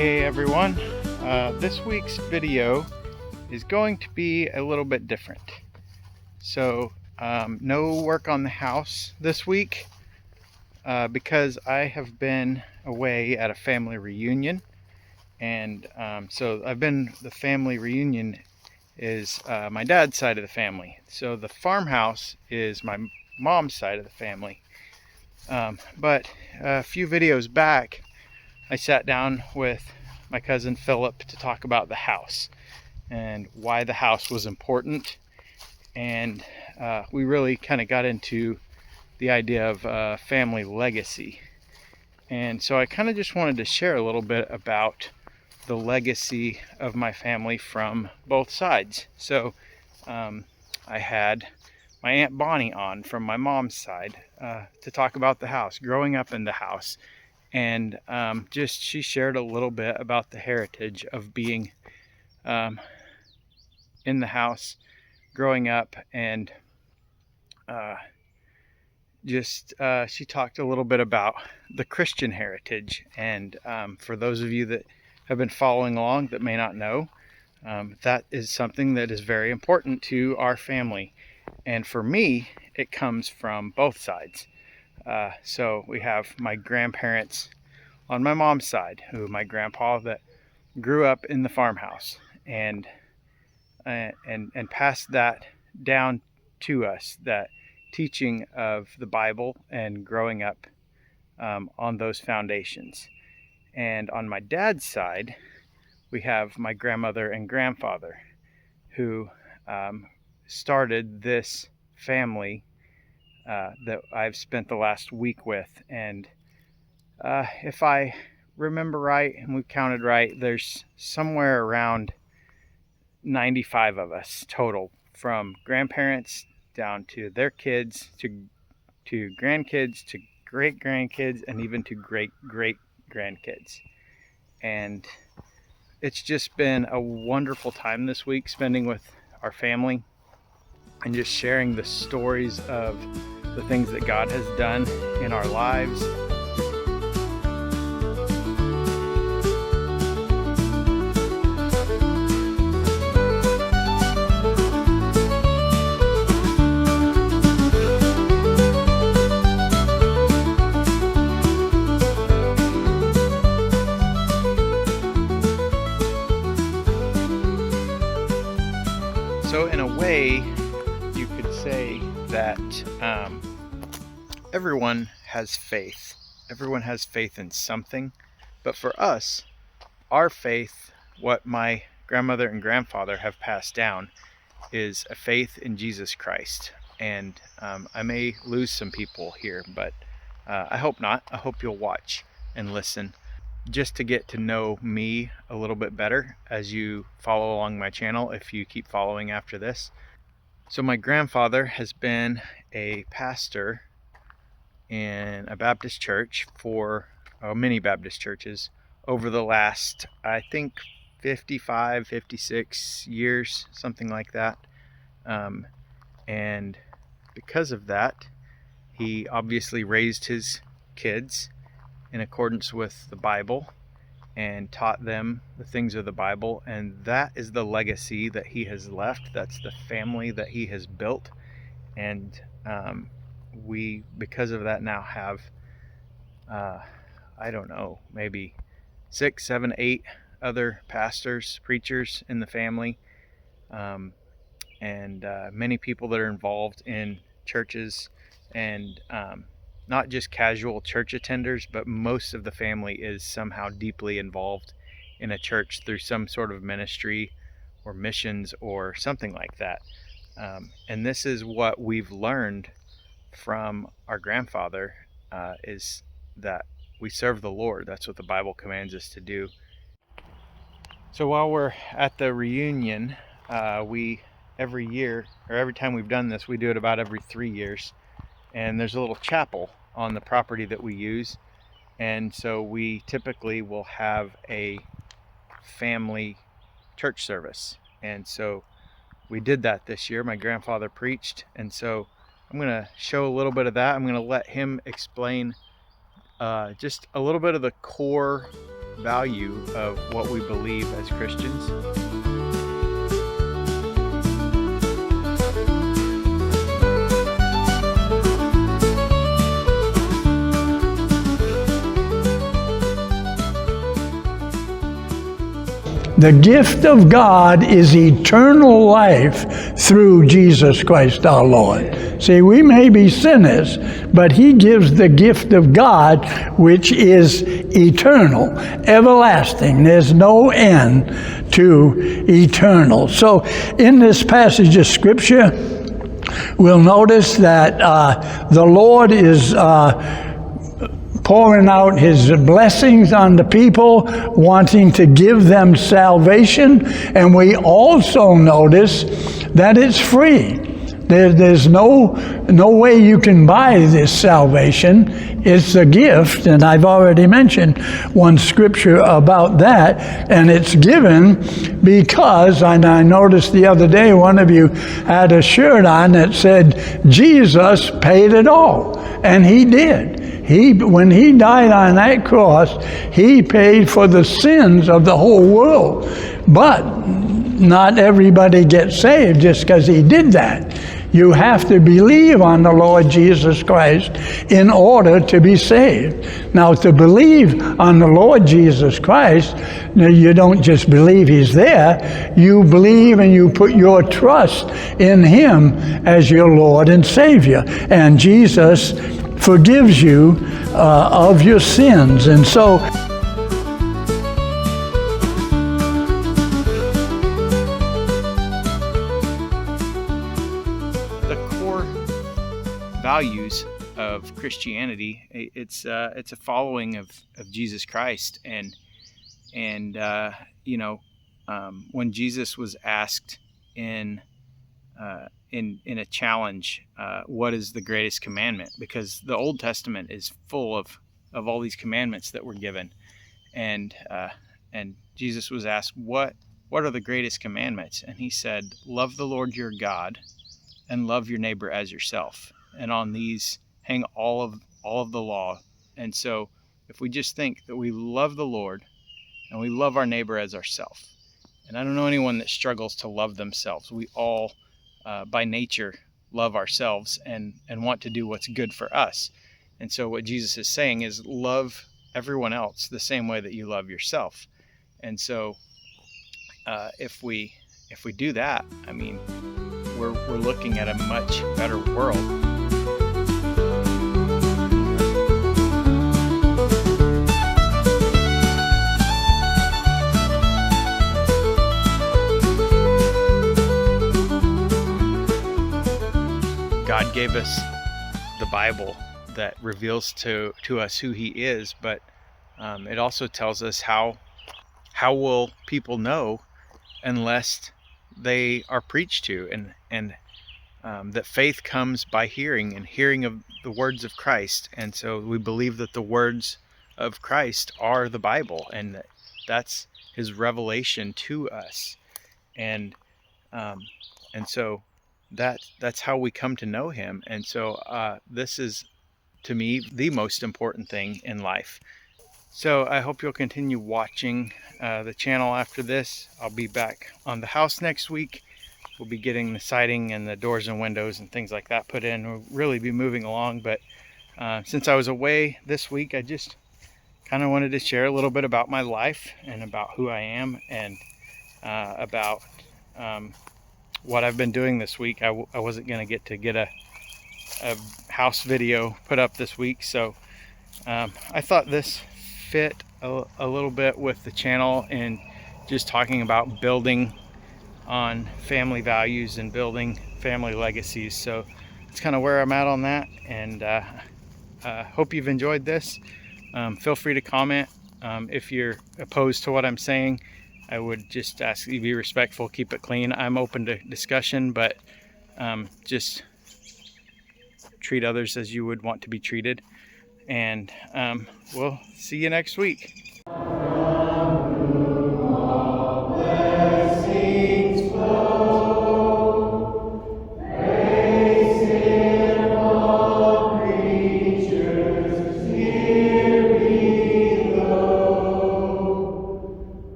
Hey everyone, this week's video is going to be a little bit different. So no work on the house this week because I have been away at a family reunion, and the family reunion is my dad's side of the family. So the farmhouse is my mom's side of the family. But a few videos back, I sat down with my cousin Philip to talk about the house and why the house was important. And we really kind of got into the idea of family legacy. And so I kind of just wanted to share a little bit about the legacy of my family from both sides. So I had my Aunt Bonnie on from my mom's side to talk about the house, growing up in the house. And she shared a little bit about the heritage of being in the house, growing up, and she talked a little bit about the Christian heritage. And for those of you that have been following along that may not know, that is something that is very important to our family. And for me, it comes from both sides. So we have my grandparents on my mom's side, my grandpa that grew up in the farmhouse and passed that down to us, that teaching of the Bible and growing up on those foundations. And on my dad's side, we have my grandmother and grandfather who started this family that I've spent the last week with. And if I remember right, and we've counted right, there's somewhere around 95 of us total, from grandparents down to their kids, to grandkids, to great grandkids, and even to great great grandkids. And it's just been a wonderful time this week spending with our family and just sharing the stories of the things that God has done in our lives. So in a way, you could say that everyone has faith. Everyone has faith in something. But for us, our faith, what my grandmother and grandfather have passed down, is a faith in Jesus Christ. And I may lose some people here, but I hope not. I hope you'll watch and listen just to get to know me a little bit better as you follow along my channel, if you keep following after this. So my grandfather has been a pastor in a Baptist church for many Baptist churches over the last, I think, 55, 56 years, something like that. And because of that, he obviously raised his kids in accordance with the Bible and taught them the things of the Bible. And that is the legacy that he has left. That's the family that he has built. And we, because of that, now have, I don't know, maybe 6, 7, 8 other pastors, preachers in the family, and many people that are involved in churches, and not just casual church attenders, but most of the family is somehow deeply involved in a church through some sort of ministry or missions or something like that. And this is what we've learned from our grandfather, is that we serve the Lord. That's what the Bible commands us to do. So while we're at the reunion, we every year, or every time we've done this, we do it about every 3 years. And there's a little chapel on the property that we use. And so we typically will have a family church service. And so we did that this year. My grandfather preached. And so I'm going to show a little bit of that. I'm going to let him explain just a little bit of the core value of what we believe as Christians. The gift of God is eternal life through Jesus Christ our Lord. See, we may be sinners, but He gives the gift of God, which is eternal, everlasting. There's no end to eternal. So in this passage of Scripture, we'll notice that the Lord is pouring out His blessings on the people, wanting to give them salvation. And we also notice that it's free. There's no way you can buy this salvation. It's a gift, and I've already mentioned one scripture about that, and it's given because, and I noticed the other day one of you had a shirt on that said, Jesus paid it all, and He did. When He died on that cross, He paid for the sins of the whole world. But not everybody gets saved just because He did that. You have to believe on the Lord Jesus Christ in order to be saved. Now, to believe on the Lord Jesus Christ, you don't just believe He's there. You believe and you put your trust in Him as your Lord and Savior. And Jesus forgives you of your sins. And so the core values of Christianity, it's a following of Jesus Christ, and when Jesus was asked in a challenge, what is the greatest commandment? Because the Old Testament is full of all these commandments that were given, and Jesus was asked, what are the greatest commandments? And He said, love the Lord your God and love your neighbor as yourself. And on these hang all of the law. And so if we just think that we love the Lord and we love our neighbor as ourselves, and I don't know anyone that struggles to love themselves. We all by nature love ourselves and want to do what's good for us. And so what Jesus is saying is love everyone else the same way that you love yourself. And so if we do that, I mean, we're looking at a much better world. God gave us the Bible that reveals to us who He is, but it also tells us how will people know unless they are preached to, and that faith comes by hearing, and hearing of the words of Christ. And so we believe that the words of Christ are the Bible, and that's His revelation to us, and so that's how we come to know Him. And so this is, to me, the most important thing in life. So I hope you'll continue watching the channel after this. I'll be back on the house next week. We'll be getting the siding and the doors and windows and things like that put in. We'll really be moving along, but since I was away this week, I just kind of wanted to share a little bit about my life and about who I am, and about what I've been doing this week. I wasn't going to get a house video put up this week, so I thought this fit a little bit with the channel, and just talking about building on family values and building family legacies. So it's kind of where I'm at on that, and hope you've enjoyed this. Feel free to comment if you're opposed to what I'm saying. I would just ask you to be respectful, keep it clean. I'm open to discussion, but just treat others as you would want to be treated. And we'll see you next week.